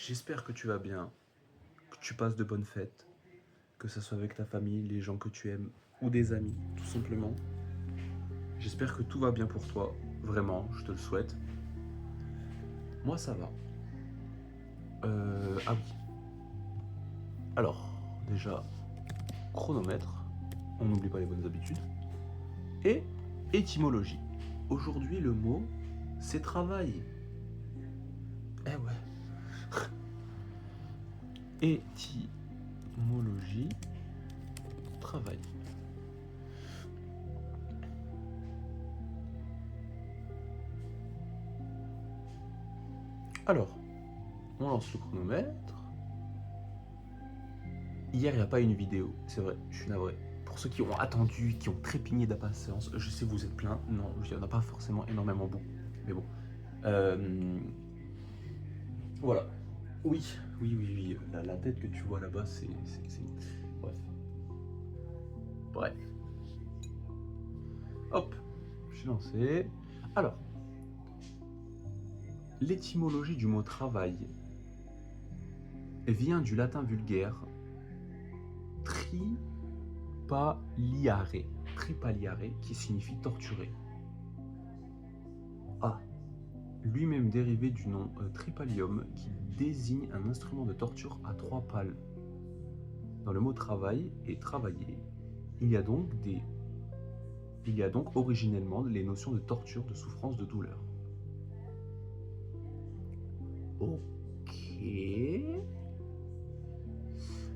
J'espère que tu vas bien, que tu passes de bonnes fêtes, que ce soit avec ta famille, les gens que tu aimes ou des amis, tout simplement. J'espère que tout va bien pour toi, vraiment, je te le souhaite. Moi, ça va. Ah oui. Alors, déjà, chronomètre, on n'oublie pas les bonnes habitudes. Et étymologie. Aujourd'hui, le mot, c'est travail. Eh ouais. Étymologie, travail. Alors, on lance le chronomètre. Hier, il n'y a pas une vidéo, c'est vrai, je suis navré. Pour ceux qui ont attendu, qui ont trépigné d'impatience, je sais que vous êtes plein, non, il n'y en a pas forcément énormément beaucoup. Mais bon. Voilà. Oui, la tête que tu vois là-bas, c'est. Bref. Bref. Hop, je suis lancé. Alors, l'étymologie du mot travail vient du latin vulgaire tripaliare, qui signifie torturer. Ah, lui-même dérivé du nom tripalium, qui désigne un instrument de torture à 3 pales. Dans le mot travail et travailler, il y a donc originellement les notions de torture, de souffrance, de douleur. Ok.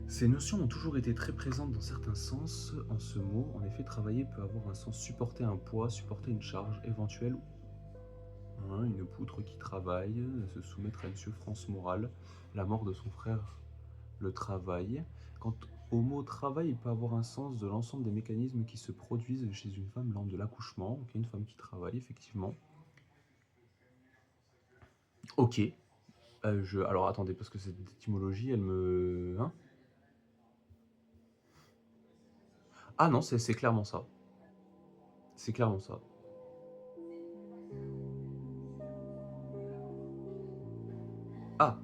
Ces notions ont toujours été très présentes dans certains sens. En ce mot, en effet, travailler peut avoir un sens supporter un poids, supporter une charge éventuelle. Une poutre qui travaille, se soumettre à une souffrance morale, la mort de son frère, le travail. Quant au mot travail, il peut avoir un sens de l'ensemble des mécanismes qui se produisent chez une femme lors de l'accouchement. Ok, une femme qui travaille, effectivement. Ok. Alors attendez, parce que cette étymologie, elle me... Hein? Ah non, c'est clairement ça. C'est clairement ça. Ah,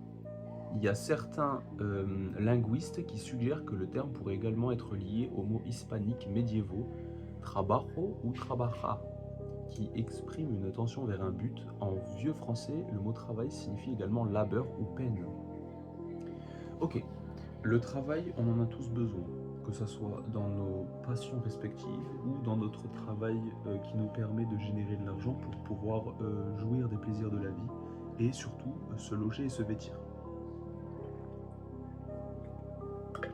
il y a certains linguistes qui suggèrent que le terme pourrait également être lié aux mots hispaniques médiévaux trabajo ou trabaja, qui exprime une tension vers un but. En vieux français, le mot travail signifie également labeur ou peine. Ok, le travail, on en a tous besoin, que ce soit dans nos passions respectives ou dans notre travail qui nous permet de générer de l'argent pour pouvoir jouir des plaisirs de la vie et surtout se loger et se vêtir.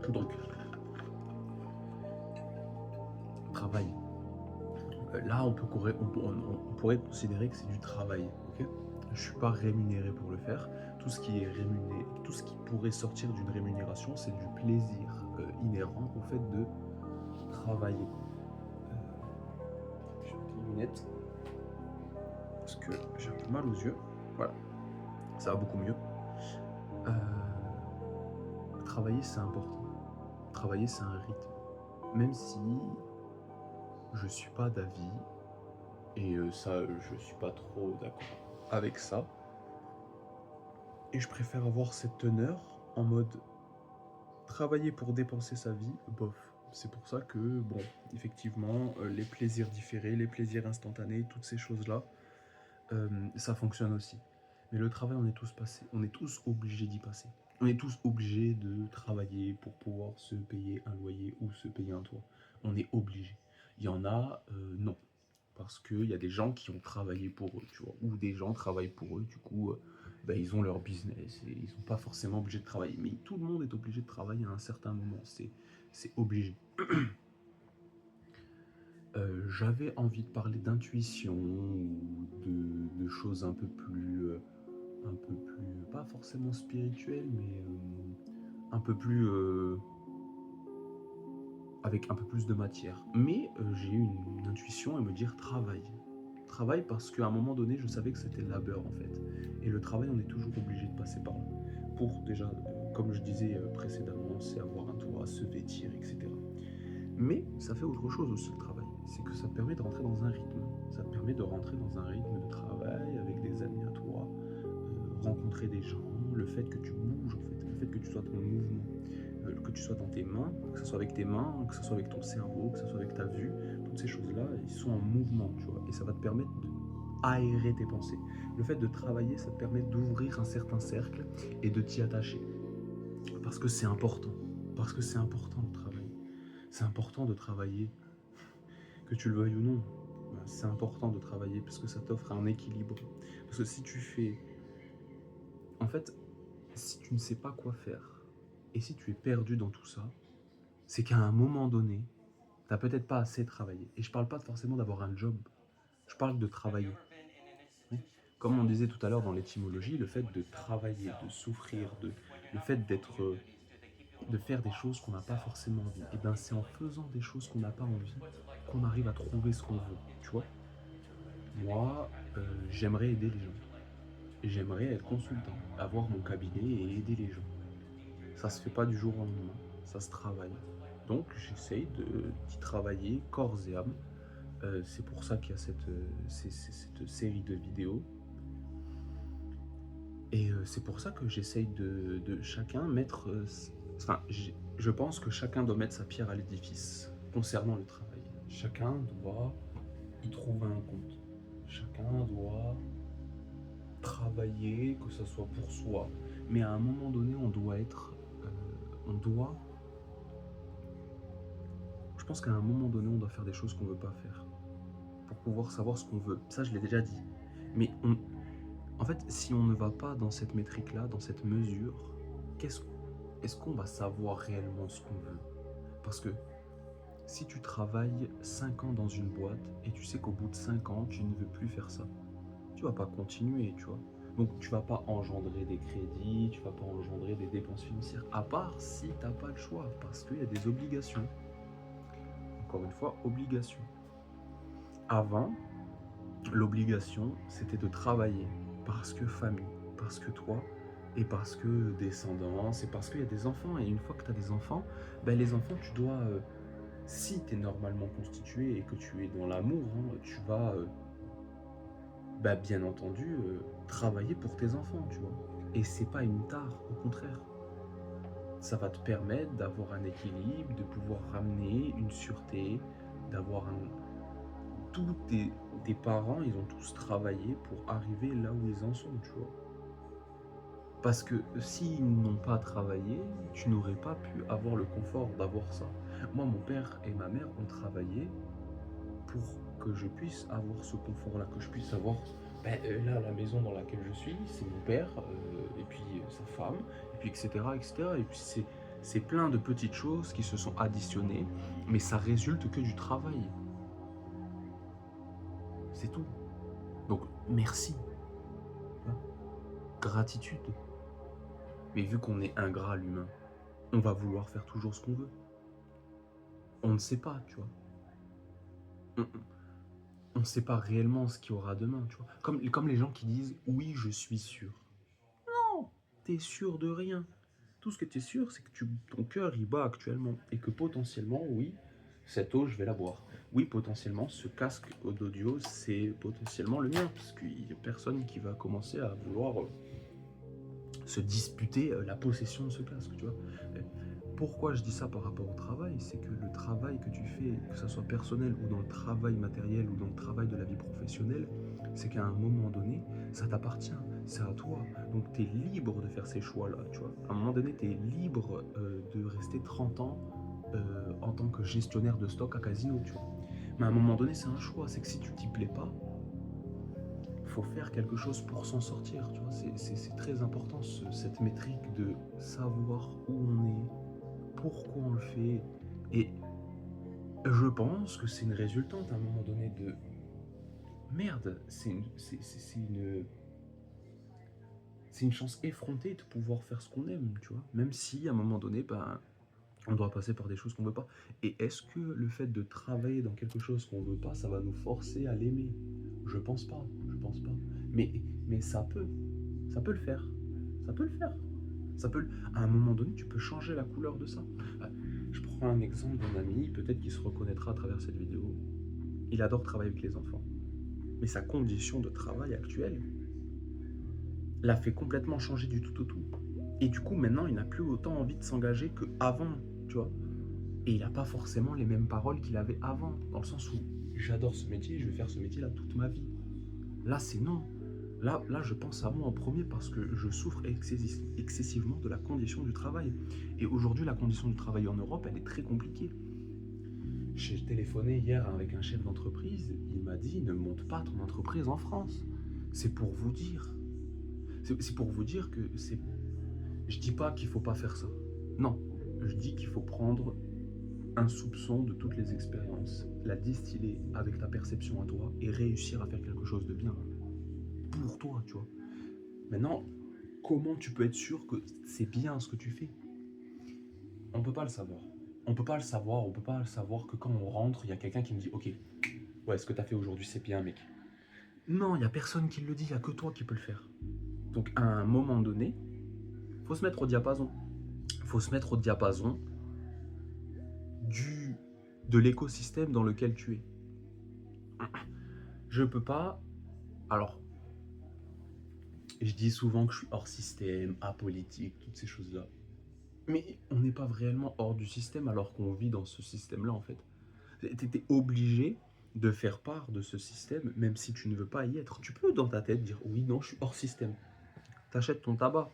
Donc, travail. Là, on pourrait considérer que c'est du travail. Okay, je ne suis pas rémunéré pour le faire. Tout ce qui est rémunéré, tout ce qui pourrait sortir d'une rémunération, c'est du plaisir inhérent au fait de travailler. Je vais mettre les lunettes parce que j'ai un peu mal aux yeux. Voilà, ça va beaucoup mieux. Travailler, c'est important. Travailler, c'est un rythme. Même si je suis pas d'avis, et ça, je suis pas trop d'accord avec ça. Et je préfère avoir cette teneur en mode travailler pour dépenser sa vie, bof. C'est pour ça que, bon, effectivement, les plaisirs différés, les plaisirs instantanés, toutes ces choses-là, ça fonctionne aussi. Mais le travail, on est tous passés, on est tous obligés d'y passer. On est tous obligés de travailler pour pouvoir se payer un loyer ou se payer un toit. On est obligés. Il y en a, non. Parce qu'il y a des gens qui ont travaillé pour eux, tu vois. Ou des gens travaillent pour eux, du coup, ils ont leur business et ils sont pas forcément obligés de travailler. Mais tout le monde est obligé de travailler à un certain moment. C'est obligé. J'avais envie de parler d'intuition ou de choses un peu plus, pas forcément spirituelles, mais un peu plus, avec un peu plus de matière. Mais j'ai eu une intuition et me dire travail. Travail parce qu'à un moment donné, je savais que c'était labeur en fait. Et le travail, on est toujours obligé de passer par là. Pour déjà, comme je disais précédemment, c'est avoir un toit, se vêtir, etc. Mais ça fait autre chose aussi le travail. C'est que ça te permet de rentrer dans un rythme. Ça te permet de rentrer dans un rythme de travail avec des amis à toi, rencontrer des gens, le fait que tu bouges, en fait, le fait que tu sois en mouvement, que tu sois dans tes mains, que ce soit avec tes mains, que ce soit avec ton cerveau, que ce soit avec ta vue, toutes ces choses-là, ils sont en mouvement, tu vois, et ça va te permettre d'aérer tes pensées. Le fait de travailler, ça te permet d'ouvrir un certain cercle et de t'y attacher. Parce que c'est important. Parce que c'est important de travailler. C'est important de travailler, que tu le veuilles ou non. C'est important de travailler parce que ça t'offre un équilibre. Parce que si tu fais... En fait, si tu ne sais pas quoi faire, et si tu es perdu dans tout ça, c'est qu'à un moment donné, tu n'as peut-être pas assez travaillé. Et je ne parle pas forcément d'avoir un job, je parle de travailler. Oui. Comme on disait tout à l'heure dans l'étymologie, le fait de travailler, de souffrir, le fait de faire des choses qu'on n'a pas forcément envie, et ben c'est en faisant des choses qu'on n'a pas envie qu'on arrive à trouver ce qu'on veut, tu vois. Moi, j'aimerais aider les gens. J'aimerais être consultant, avoir mon cabinet et aider les gens. Ça se fait pas du jour au lendemain, ça se travaille. Donc j'essaye d'y travailler corps et âme. C'est pour ça qu'il y a cette série de vidéos. Et c'est pour ça que j'essaye de chacun mettre... Enfin, je pense que chacun doit mettre sa pierre à l'édifice concernant le travail. Chacun doit y trouver un compte. Chacun doit travailler, que ce soit pour soi. Mais à un moment donné, on doit être... on doit... Je pense qu'à un moment donné, on doit faire des choses qu'on ne veut pas faire. Pour pouvoir savoir ce qu'on veut. Ça, je l'ai déjà dit. Mais en fait, si on ne va pas dans cette métrique-là, dans cette mesure, est-ce qu'on va savoir réellement ce qu'on veut? Parce que si tu travailles 5 ans dans une boîte et tu sais qu'au bout de 5 ans, tu ne veux plus faire ça, tu vas pas continuer, tu vois. Donc tu vas pas engendrer des crédits, tu vas pas engendrer des dépenses financières, à part si tu n'as pas le choix, parce qu'il y a des obligations. Encore une fois, obligations. Avant, l'obligation, c'était de travailler, parce que famille, parce que toi, et parce que descendance, et parce qu'il y a des enfants. Et une fois que tu as des enfants, ben les enfants, tu dois, si tu es normalement constitué et que tu es dans l'amour, hein, tu vas, bien entendu, travailler pour tes enfants, tu vois. Et c'est pas une tare, au contraire. Ça va te permettre d'avoir un équilibre, de pouvoir ramener une sûreté, d'avoir un... Tous tes parents, ils ont tous travaillé pour arriver là où ils en sont, tu vois. Parce que s'ils n'ont pas travaillé, tu n'aurais pas pu avoir le confort d'avoir ça. Moi, mon père et ma mère ont travaillé pour que je puisse avoir ce confort-là, que je puisse avoir... là, la maison dans laquelle je suis, c'est mon père, et puis sa femme, et puis etc., etc. Et puis c'est plein de petites choses qui se sont additionnées, mais ça résulte que du travail. C'est tout. Donc, merci. Hein. Gratitude. Mais vu qu'on est ingrat, l'humain, on va vouloir faire toujours ce qu'on veut. On ne sait pas, tu vois. On ne sait pas réellement ce qu'il y aura demain, tu vois. Comme les gens qui disent « oui, je suis sûr ». Non, t'es sûr de rien. Tout ce que tu es sûr, c'est que ton cœur, il bat actuellement. Et que potentiellement, oui, cette eau, je vais la boire. Oui, potentiellement, ce casque d'audio, c'est potentiellement le mien. Parce qu'il n'y a personne qui va commencer à vouloir se disputer la possession de ce casque, tu vois. Pourquoi je dis ça par rapport au travail? C'est que le travail que tu fais, que ce soit personnel ou dans le travail matériel ou dans le travail de la vie professionnelle, c'est qu'à un moment donné, ça t'appartient, c'est à toi. Donc tu es libre de faire ces choix-là, tu vois. À un moment donné, tu es libre de rester 30 ans en tant que gestionnaire de stock à Casino, tu vois. Mais à un moment donné, c'est un choix. C'est que si tu t'y plais pas, faut faire quelque chose pour s'en sortir, tu vois. C'est très important, cette métrique de savoir où on est, pourquoi on le fait. Et je pense que c'est une résultante à un moment donné de merde, c'est une chance effrontée de pouvoir faire ce qu'on aime, tu vois. Même si à un moment donné, on doit passer par des choses qu'on veut pas. Et est-ce que le fait de travailler dans quelque chose qu'on veut pas, ça va nous forcer à l'aimer? Je pense pas, je pense pas. Mais ça peut le faire. Ça peut le faire. À un moment donné, tu peux changer la couleur de ça. Je prends un exemple d'un ami, peut-être qu'il se reconnaîtra à travers cette vidéo. Il adore travailler avec les enfants. Mais sa condition de travail actuelle, l'a fait complètement changer du tout au tout. Et du coup, maintenant, il n'a plus autant envie de s'engager qu'avant, tu vois. Et il n'a pas forcément les mêmes paroles qu'il avait avant, dans le sens où j'adore ce métier, je vais faire ce métier-là toute ma vie. Là, c'est non. Là, je pense à moi en premier parce que je souffre excessivement de la condition du travail. Et aujourd'hui, la condition du travail en Europe, elle est très compliquée. J'ai téléphoné hier avec un chef d'entreprise, il m'a dit ne monte pas ton entreprise en France. C'est pour vous dire. C'est pour vous dire que c'est. Je dis pas qu'il faut pas faire ça. Non, je dis qu'il faut prendre un soupçon de toutes les expériences, la distiller avec ta perception à toi et réussir à faire quelque chose de bien pour toi, tu vois. Maintenant, comment tu peux être sûr que c'est bien ce que tu fais? On peut pas le savoir. On peut pas le savoir, on peut pas le savoir que quand on rentre, il y a quelqu'un qui me dit ok, ouais, ce que tu as fait aujourd'hui, c'est bien, mec. Non, il n'y a personne qui le dit, il n'y a que toi qui peux le faire. Donc à un moment donné, faut se mettre au diapason. Faut se mettre au diapason de l'écosystème dans lequel tu es. Je peux pas. Alors, je dis souvent que je suis hors système, apolitique, toutes ces choses-là. Mais on n'est pas réellement hors du système alors qu'on vit dans ce système-là, en fait. T'es obligé de faire part de ce système, même si tu ne veux pas y être. Tu peux dans ta tête dire oui, non, je suis hors système. T'achètes ton tabac,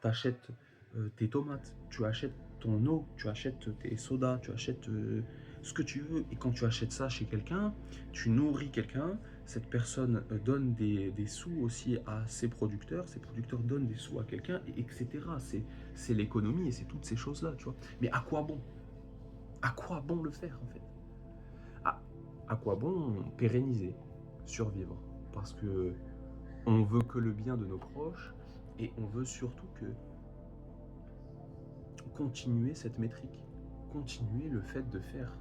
t'achètes tes tomates, tu achètes ton eau, tu achètes tes sodas, tu achètes ce que tu veux. Et quand tu achètes ça chez quelqu'un, tu nourris quelqu'un, cette personne donne des sous aussi à ses producteurs donnent des sous à quelqu'un, etc. C'est l'économie et c'est toutes ces choses-là, tu vois. Mais à quoi bon? À quoi bon le faire, en fait? À quoi bon pérenniser, survivre? Parce que on veut que le bien de nos proches et on veut surtout que continuer cette métrique, continuer le fait de faire,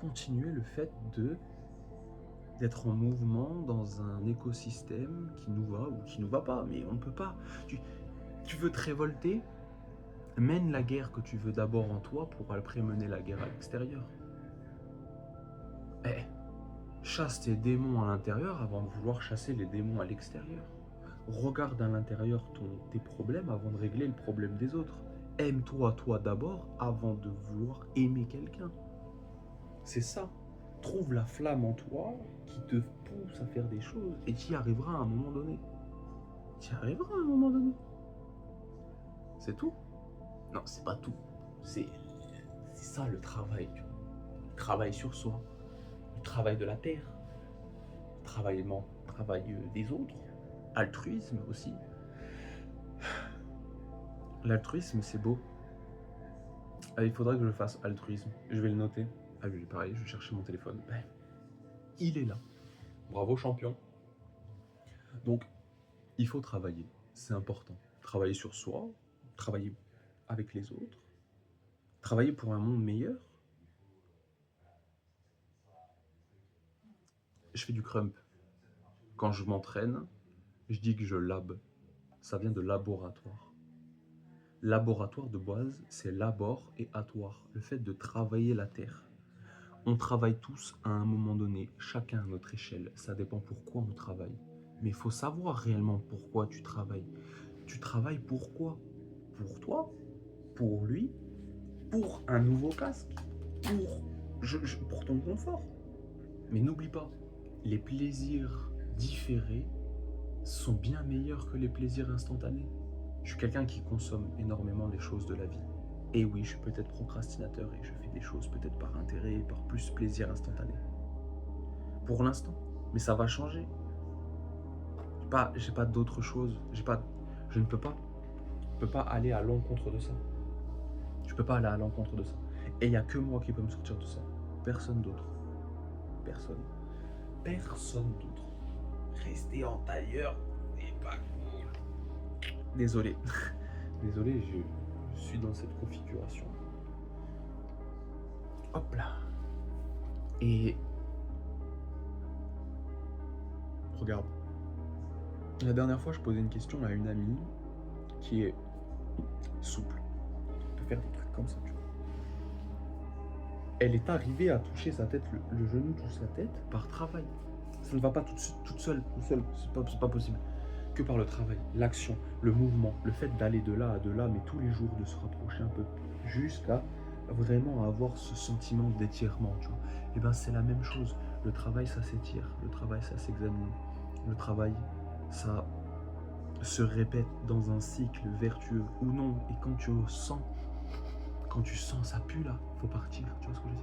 continuer le fait d'être en mouvement dans un écosystème qui nous va ou qui nous va pas, mais on ne peut pas. Tu veux te révolter, mène la guerre que tu veux d'abord en toi pour après mener la guerre à l'extérieur. Chasse tes démons à l'intérieur avant de vouloir chasser les démons à l'extérieur. Regarde à l'intérieur tes problèmes avant de régler le problème des autres. Aime-toi toi d'abord avant de vouloir aimer quelqu'un. C'est ça. Trouve la flamme en toi qui te pousse à faire des choses et tu y arriveras à un moment donné. Tu y arriveras à un moment donné. C'est tout? Non, c'est pas tout. C'est ça le travail. Le travail sur soi. Le travail de la terre. Le travail des autres. Altruisme aussi. L'altruisme, c'est beau. Il faudrait que je fasse altruisme. Je vais le noter. Ah oui, pareil, je vais chercher mon téléphone. Il est là. Bravo, champion. Donc, il faut travailler. C'est important. Travailler sur soi, travailler avec les autres, travailler pour un monde meilleur. Je fais du crump. Quand je m'entraîne, je dis que je lab. Ça vient de laboratoire. Laboratoire de base, c'est labor et atoire, le fait de travailler la terre. On travaille tous à un moment donné, chacun à notre échelle. Ça dépend pourquoi on travaille. Mais il faut savoir réellement pourquoi tu travailles. Tu travailles pourquoi? Pour toi? Pour lui? Pour un nouveau casque? Pour ton confort? Mais n'oublie pas, les plaisirs différés sont bien meilleurs que les plaisirs instantanés. Je suis quelqu'un qui consomme énormément les choses de la vie. Et oui, je suis peut-être procrastinateur et je fais des choses peut-être par intérêt et par plus plaisir instantané. Pour l'instant. Mais ça va changer. J'ai pas d'autre chose. Je ne peux pas aller à l'encontre de ça. Je peux pas aller à l'encontre de ça. Et il n'y a que moi qui peux me sortir de ça. Personne d'autre. Personne d'autre. Rester en tailleur, c'est pas cool. Désolé. Désolé, je suis dans cette configuration. Hop là. Et regarde. La dernière fois, je posais une question à une amie qui est souple. Elle peut faire des trucs comme ça, tu vois. Elle est arrivée à toucher sa tête, le genou touche sa tête par travail. Ça ne va pas toute seule, c'est pas possible. que par le travail, l'action, le mouvement, le fait d'aller de là à de là, mais tous les jours de se rapprocher un peu jusqu'à vraiment avoir ce sentiment d'étirement, tu vois. Et ben c'est la même chose. Le travail, ça s'étire. Le travail, ça s'examine. Le travail, ça se répète dans un cycle vertueux ou non. Et quand tu sens ça pue là, faut partir. Tu vois ce que je veux dire?